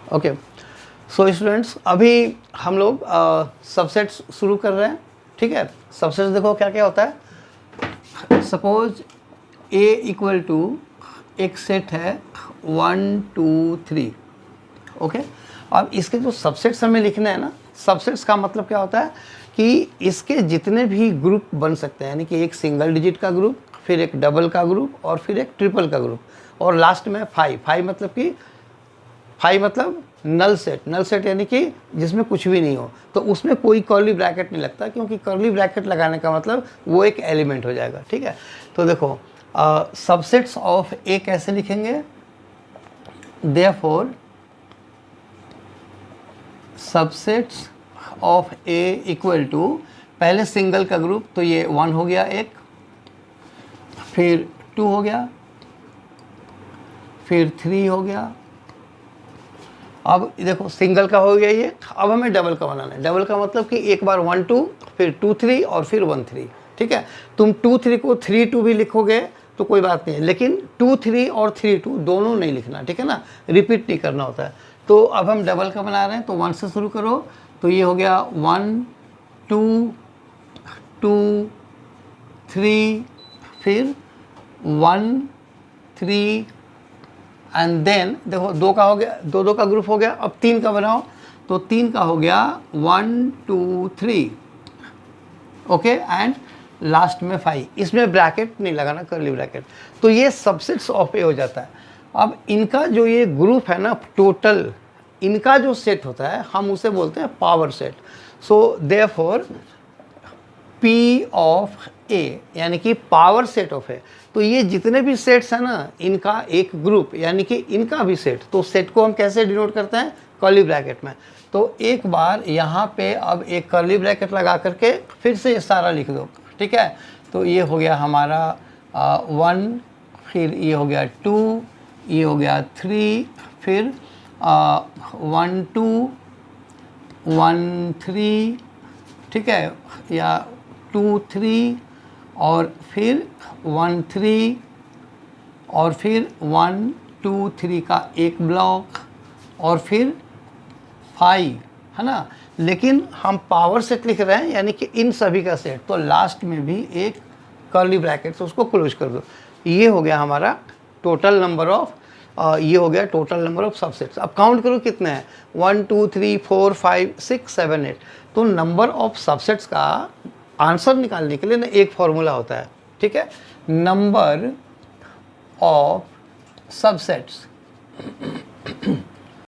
Okay, so students अभी हम लोग सबसेट्स शुरू कर रहे हैं। ठीक है, सबसेट्स देखो क्या क्या होता है। सपोज A इक्वल टू एक सेट है 1 2 3। ओके, अब इसके जो सबसेट्स हमें लिखना है ना, सबसेट्स का मतलब क्या होता है कि इसके जितने भी ग्रुप बन सकते हैं, यानी कि एक सिंगल डिजिट का ग्रुप, फिर एक डबल का ग्रुप और फिर एक ट्रिपल का ग्रुप, और लास्ट में 5 मतलब कि 5 मतलब नल सेट यानी कि जिसमें कुछ भी नहीं हो, तो उसमें कोई कर्ली ब्रैकेट नहीं लगता, क्योंकि कर्ली ब्रैकेट लगाने का मतलब वो एक एलिमेंट हो जाएगा। ठीक है, तो देखो सबसेट्स ऑफ ए कैसे लिखेंगे, therefore subsets of A equal to, पहले सिंगल का ग्रुप तो ये 1 हो गया एक, फिर 2 हो गया, फिर 3 हो गया। अब देखो सिंगल का हो गया ये, अब हमें डबल का बनाना है। डबल का मतलब कि एक बार 1 2, फिर 2 3 और फिर 1 3। ठीक है, तुम 2 3 को 3 2 भी लिखोगे तो कोई बात नहीं है, लेकिन 2 3 और 3 2 दोनों नहीं लिखना। ठीक है ना, रिपीट नहीं करना होता है। तो अब हम डबल का बना रहे हैं, तो 1 से शुरू करो, तो ये हो गया 1 2 2 3, फिर 1 3 एंड देन देखो 2 का हो गया, 2 2 का ग्रुप हो गया। अब 3 का बनाओ, तो 3 का हो गया 1 2 3। ओके, एंड लास्ट में 5। इसमें ब्रैकेट नहीं लगाना, कर्ली ब्रैकेट। तो ये सबसेट्स ऑफ ए हो जाता है। अब इनका जो ये ग्रुप है ना, टोटल इनका जो सेट होता है हम उसे बोलते हैं power set. So therefore P of A यानी कि पावर सेट ऑफ ए, तो ये जितने भी सेट्स हैं ना, इनका एक ग्रुप यानी कि इनका भी सेट। तो सेट को हम कैसे डिनोट करते हैं, कर्ली ब्रैकेट में। तो एक बार यहाँ पे अब एक कर्ली ब्रैकेट लगा करके फिर से ये सारा लिख दो। ठीक है, तो ये हो गया हमारा 1, फिर ये हो गया 2, ये हो गया 3, फिर 1 2 1 3। ठीक है, या 2 3 और फिर 1 3 और फिर 1 2 3 का एक ब्लॉक और फिर 5, है ना। लेकिन हम पावर सेट लिख रहे हैं यानी कि इन सभी का सेट, तो लास्ट में भी एक कर्ली ब्रैकेट, तो उसको क्लोज कर दो। ये हो गया हमारा टोटल नंबर ऑफ ये हो गया टोटल नंबर ऑफ सबसेट्स। अब काउंट करो कितने हैं, 1 2 3 4 5 6 7 8। तो नंबर ऑफ सबसेट्स का आंसर निकालने के लिए ना एक फॉर्मूला होता है। ठीक है, नंबर ऑफ सबसेट्स